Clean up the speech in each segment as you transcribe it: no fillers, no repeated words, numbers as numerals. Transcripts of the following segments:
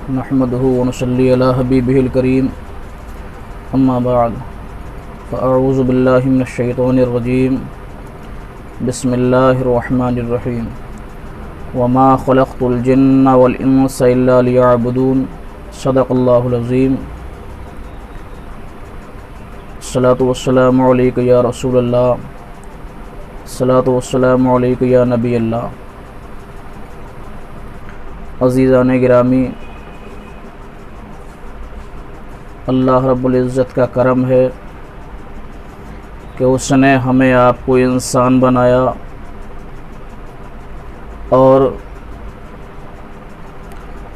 नहमदुहु व नसल्ली अला हबीबिहिल करीम अम्मा बाद फ़अऊज़ु बिल्लाहि मिनश शैतानिर रजीम बिस्मिल्लाहिर रहमानिर रहीम वमा खलक़तुल जिन्ना वल इंसा इल्ला लियअबुदून सदक़ल्लाहुल अज़ीम। सलातु वस्सलामु अलैका या रसूलल्लाह, सलातु वस्सलामु अलैका या नबी अल्लाह। अज़ीज़ान गिरामी, अल्लाह रब्बुल इज़्ज़त का करम है कि उसने हमें आपको इंसान बनाया और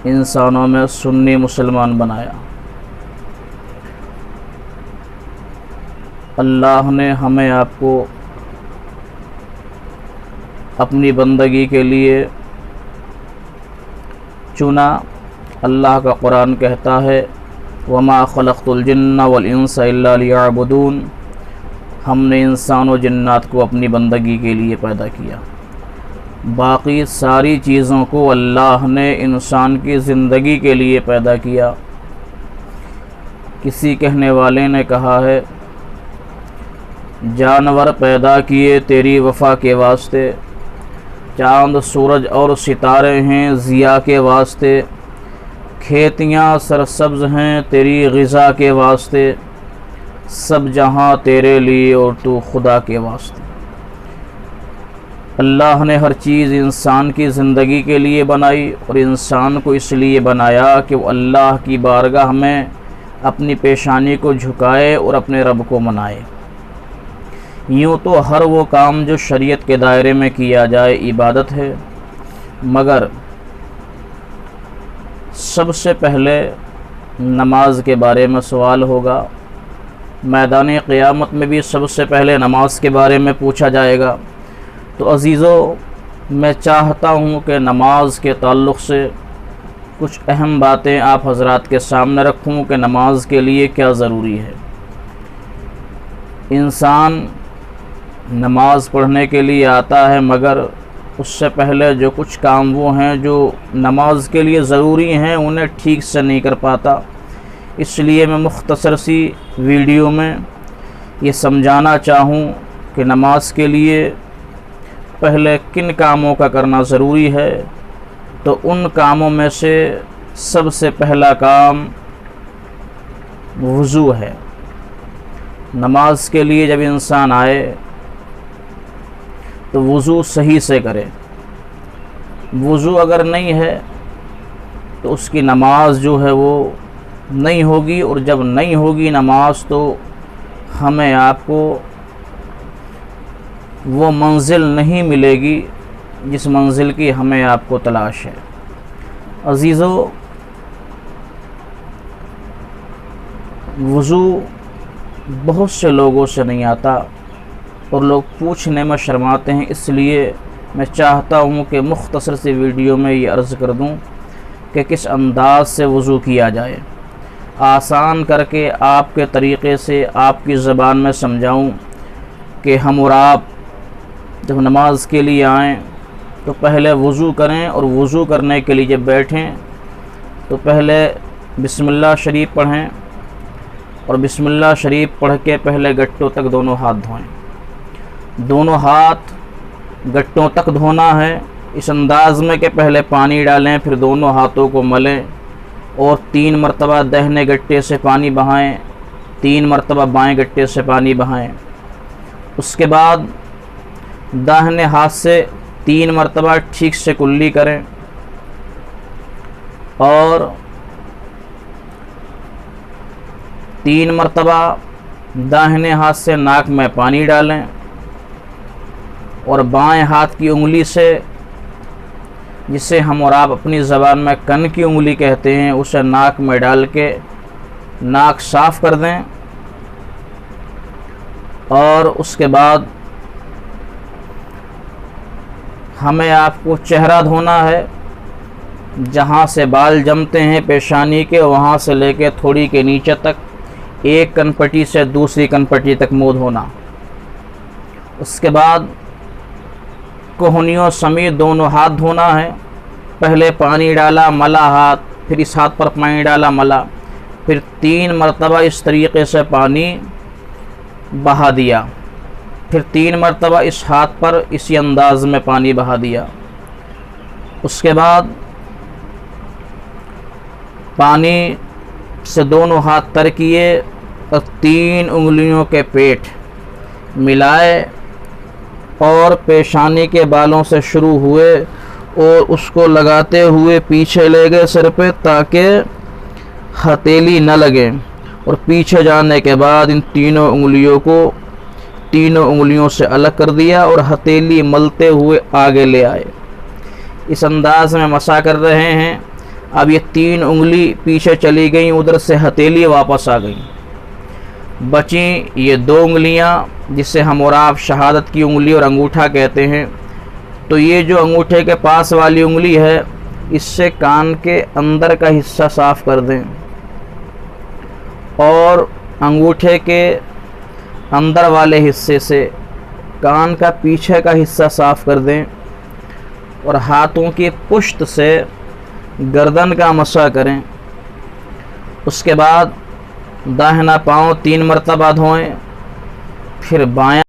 इंसानों में सुन्नी मुसलमान बनाया। अल्लाह ने हमें आपको अपनी बंदगी के लिए चुना। अल्लाह का कुरान कहता है वमा खलक़तुल जिन्ना वल इंसा इल्ला लियअबुदून, हमने इंसान और जिन्नात को अपनी बंदगी के लिए पैदा किया। बाकी सारी चीज़ों को अल्लाह ने इंसान की ज़िंदगी के लिए पैदा किया। किसी कहने वाले ने कहा है जानवर पैदा किए तेरी वफ़ा के वास्ते, चाँद सूरज और सितारे हैं ज़िया के वास्ते, खेतियाँ सरसब्ज़ हैं तेरी ग़िज़ा के वास्ते, सब जहाँ तेरे लिए और तू खुदा के वास्ते। अल्लाह ने हर चीज़ इंसान की ज़िंदगी के लिए बनाई और इंसान को इसलिए बनाया कि वो अल्लाह की बारगाह में अपनी पेशानी को झुकाए और अपने रब को मनाए। यूँ तो हर वो काम जो शरीयत के दायरे में किया जाए इबादत है, मगर सबसे पहले नमाज के बारे में सवाल होगा। मैदान क़यामत में भी सबसे पहले नमाज के बारे में पूछा जाएगा। तो अज़ीज़ों, मैं चाहता हूँ कि नमाज के ताल्लुक़ से कुछ अहम बातें आप हज़रात के सामने रखूँ कि नमाज के लिए क्या ज़रूरी है। इंसान नमाज पढ़ने के लिए आता है, मगर उससे पहले जो कुछ काम वो हैं जो नमाज के लिए ज़रूरी हैं उन्हें ठीक से नहीं कर पाता। इसलिए मैं मुख्तसर सी वीडियो में ये समझाना चाहूँ कि नमाज के लिए पहले किन कामों का करना ज़रूरी है। तो उन कामों में से सबसे पहला काम वज़ू है। नमाज के लिए जब इंसान आए तो वज़ू सही से करे। वज़ू अगर नहीं है तो उसकी नमाज जो है वो नहीं होगी, और जब नहीं होगी नमाज तो हमें आपको वो मंजिल नहीं मिलेगी जिस मंजिल की हमें आपको तलाश है। अज़ीज़ों, वज़ू बहुत से लोगों से नहीं आता और लोग पूछने में शर्माते हैं। इसलिए मैं चाहता हूँ कि मुख्तसर सी वीडियो में ये अर्ज़ कर दूँ कि किस अंदाज़ से वज़ू किया जाए, आसान करके आपके तरीक़े से आपकी ज़बान में समझाऊँ कि हम और आप जब नमाज के लिए आएँ तो पहले वज़ू करें, और वज़ू करने के लिए जब बैठें तो पहले बिस्मिल्लाह शरीफ पढ़ें, और बिस्मिल्लाह शरीफ पढ़ के पहले गट्टों तक दोनों हाथ धोएं। दोनों हाथ गट्टों तक धोना है इस अंदाज़ में कि पहले पानी डालें, फिर दोनों हाथों को मलें और 3 मरतबा दाहिने गट्टे से पानी बहाएं, 3 मरतबा बाएं गट्टे से पानी बहाएं। उसके बाद दाहिने हाथ से 3 मरतबा ठीक से कुल्ली करें और 3 मरतबा दाहिने हाथ से नाक में पानी डालें और बाएं हाथ की उंगली से, जिसे हम और आप अपनी ज़बान में कन की उंगली कहते हैं, उसे नाक में डाल के नाक साफ़ कर दें। और उसके बाद हमें आपको चेहरा धोना है। जहाँ से बाल जमते हैं पेशानी के, वहाँ से लेके थोड़ी के नीचे तक, एक कनपट्टी से दूसरी कनपट्टी तक मुँह धोना। उसके बाद कोहनियों समेत दोनों हाथ धोना है। पहले पानी डाला, मला हाथ, फिर इस हाथ पर पानी डाला, मला, फिर 3 मरतबा इस तरीक़े से पानी बहा दिया, फिर 3 मरतबा इस हाथ पर इसी अंदाज में पानी बहा दिया। उसके बाद पानी से दोनों हाथ तर किए और 3 उंगलियों के पेट मिलाए और पेशानी के बालों से शुरू हुए और उसको लगाते हुए पीछे ले गए सिर पे, ताकि हथेली न लगे। और पीछे जाने के बाद इन तीनों उंगलियों को तीनों उंगलियों से अलग कर दिया और हथेली मलते हुए आगे ले आए। इस अंदाज में मसा कर रहे हैं। अब ये 3 उंगली पीछे चली गई, उधर से हथेली वापस आ गई, बची ये 2 उंगलियां जिसे हम और आप शहादत की उंगली और अंगूठा कहते हैं। तो ये जो अंगूठे के पास वाली उंगली है, इससे कान के अंदर का हिस्सा साफ़ कर दें और अंगूठे के अंदर वाले हिस्से से कान का पीछे का हिस्सा साफ़ कर दें और हाथों की पुश्त से गर्दन का मसा करें। उसके बाद दाहिना पाँव 3 मरतबा धोएं, फिर बायां